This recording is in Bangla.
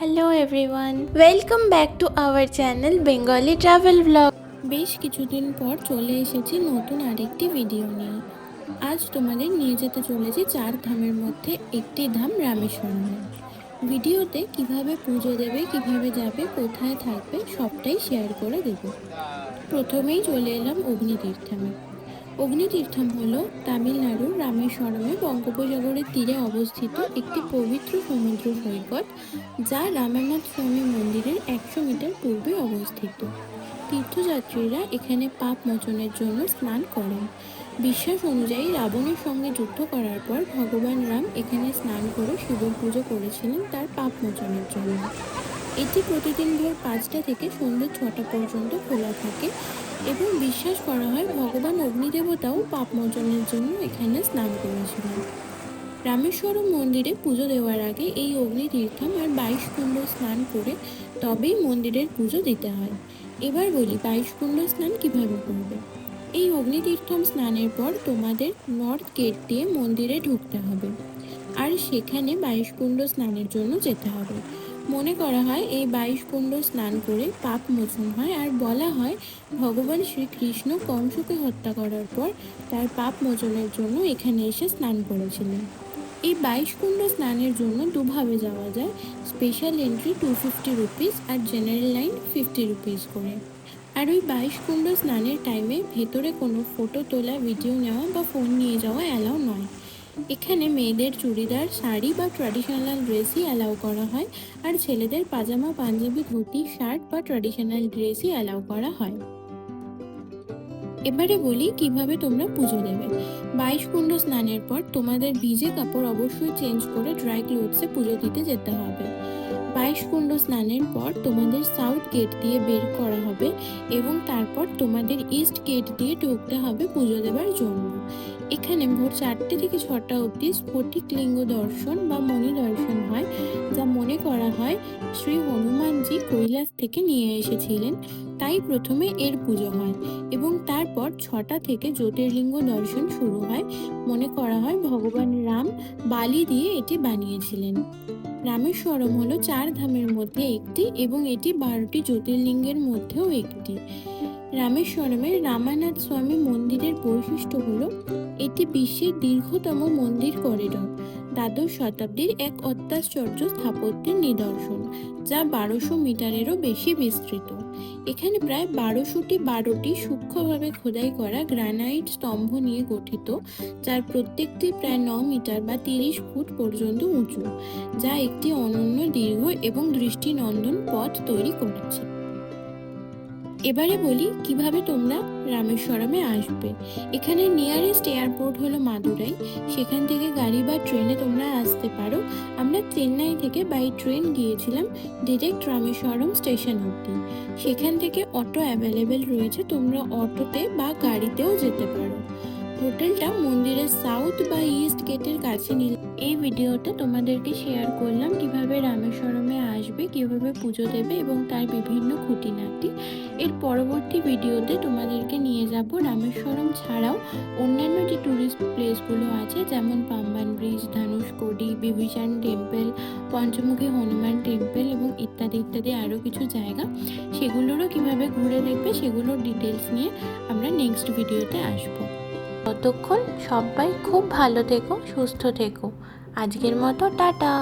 Hello everyone, welcome back to our channel Bengali travel blog. বেশ কিছুদিন পর চলে এসেছি নতুন আরেকটি ভিডিও নিয়ে। আজ তোমাদের নিয়ে যেতে চলেছি 4 ধামের মধ্যে একটি ধাম রামেশ্বরমে। ভিডিওতে কিভাবে পুজো দেবে, কিভাবে যাবে, কোথায় থাকবে সবটাই শেয়ার করে দেব। প্রথমেই চলে এলাম অগ্নিতীর্থমে। অগ্নিতীর্থম হলো তামিলনাড়ুর রামেশ্বরমে বঙ্গোপসাগরের তীরে অবস্থিত একটি পবিত্র সমুদ্র সৈকত, যা রামানাথ স্বামী মন্দিরের 100 মিটার পূর্বে অবস্থিত। তীর্থযাত্রীরা এখানে পাপ মোচনের জন্য স্নান করেন। বিশ্বাস অনুযায়ী রাবণের সঙ্গে যুদ্ধ করার পর ভগবান রাম এখানে স্নান করে শিবের পুজো করেছিলেন তার পাপ মোচনের জন্য। এটি প্রতিদিন ভোর 5টা থেকে সন্ধ্যে 6টা পর্যন্ত খোলা থাকে এবং বিশ্বাস করা হয় ভগবান অগ্নিদেবতাও পাপ মোচনের জন্য এখানে স্নান করেছিলেন। রামেশ্বরম মন্দিরে পুজো দেওয়ার আগে এই অগ্নিতীর্থম আর 22 কুণ্ড স্নান করে তবেই মন্দিরের পুজো দিতে হয়। এবার বলি 22 কুণ্ড স্নান কিভাবে করবে। এই অগ্নিতীর্থম স্নানের পর তোমাদের নর্থ গেট দিয়ে মন্দিরে ঢুকতে হবে আর সেখানে 22 কুণ্ড স্নানের জন্য যেতে হবে। মনে করা হয় এই 22 কুণ্ড স্নান করে পাপ মোচন হয় আর বলা হয় ভগবান শ্রীকৃষ্ণ কংসকে হত্যা করার পর তার পাপ মোচনের জন্য এখানে এসে স্নান করেছিলেন। এই 22 কুণ্ড স্নানের জন্য দুভাবে যাওয়া যায়, স্পেশাল এন্ট্রি 250 রুপিস আর জেনারেল লাইন 50 রুপিস করে। আর ওই 22 কুণ্ড স্নানের টাইমে ভেতরে কোনো ফটো তোলা, ভিডিও নেওয়া বা ফোন নিয়ে যাওয়া অ্যালাউ নয়। এখানে মেয়েদের চুড়িদার, শাড়ি বা ট্র্যাডিশনাল ড্রেসই অ্যালাউ করা হয় আর ছেলেদের পাজামা, পাঞ্জাবি, ধুতি, শার্ট বা ট্র্যাডিশনাল ড্রেসই অ্যালাউ করা হয়। এবারে বলি কিভাবে তোমরা পুজো দেবে। 22 কুণ্ড স্নানের পর তোমাদের ভিজে কাপড় অবশ্যই চেঞ্জ করে ড্রাই ক্লোথসে পুজো দিতে যেতে হবে। 22 কুণ্ড স্নানের পর তোমাদের সাউথ গেট দিয়ে বের করা হবে এবং তারপর তোমাদের ইস্ট গেট দিয়ে ঢুকতে হবে পুজো দেবার জন্য। এখানে ভোর 4টে থেকে 6টা অবধি স্ফটিক লিঙ্গ দর্শন বা মণি দর্শন হয়, যা মনে করা হয় শ্রী হনুমানজি কৈলাস থেকে নিয়ে এসেছিলেন, তাই প্রথমে এর পুজো হয় এবং তারপর 6টা থেকে জ্যোতির্লিঙ্গ দর্শন শুরু হয়। মনে করা হয় ভগবান রাম বালি দিয়ে এটি বানিয়েছিলেন। রামেশ্বরম হলো 4 ধামের মধ্যে একটি এবং এটি 12টি জ্যোতির্লিঙ্গের মধ্যেও একটি। রামেশ্বরমের রামানাথ স্বামী মন্দিরের বৈশিষ্ট্য হলো এটি বিশ্বের দীর্ঘতম মন্দির করিডোর, দ্বাদশ শতাব্দীর এক অত্যাশ্চর্য স্থাপত্যের নিদর্শন, যা 1200 মিটারেরও বেশি বিস্তৃত। এখানে প্রায় 1212টি সূক্ষ্মভাবে খোদাই করা গ্রানাইট স্তম্ভ নিয়ে গঠিত, যার প্রত্যেকটি প্রায় 9 মিটার বা 30 ফুট পর্যন্ত উঁচু, যা একটি অনন্য দীর্ঘ এবং দৃষ্টিনন্দন পথ তৈরি করেছে। এবারে বলি কিভাবে তোমরা রামেশ্বরমে আসবে। এখানে নিয়ারেস্ট এয়ারপোর্ট হলো মাদুরাই, সেখান থেকে গাড়ি বা ট্রেনে তোমরা আসতে পারো। আমরা চেন্নাই থেকে বাই ট্রেন গিয়েছিলাম ডিরেক্ট রামেশ্বরম স্টেশন অবধি। সেখান থেকে অটো অ্যাভেলেবেল রয়েছে, তোমরা অটোতে বা গাড়িতেও যেতে পারো। হোটেলটা মন্দিরের সাউথ বা ইস্ট গেটের কাছে নিয়ে এই ভিডিওতে তোমাদেরকে শেয়ার করলাম কিভাবে রামেশ্বরমে আসবে, কিভাবে পুজো দেবে এবং তার বিভিন্ন খুঁটিনাটি। এর পরবর্তী ভিডিওতে তোমাদেরকে নিয়ে যাব রামেশ্বরম ছাড়াও অন্যান্য যে ট্যুরিস্ট প্লেসগুলো আছে, যেমন পাম্বান ব্রিজ, ধানুষকোডি, বিভীষণ টেম্পল, পঞ্চমুখী হনুমান টেম্পল এবং ইত্যাদি ইত্যাদি আরও কিছু জায়গা। সেগুলোরও কিভাবে ঘুরে দেখবে সেগুলোর ডিটেলস নিয়ে আমরা নেক্সট ভিডিওতে আসবো। ততক্ষণ সবাই খুব ভালো থেকো, সুস্থ থেকো। আজকের মতো টাটা।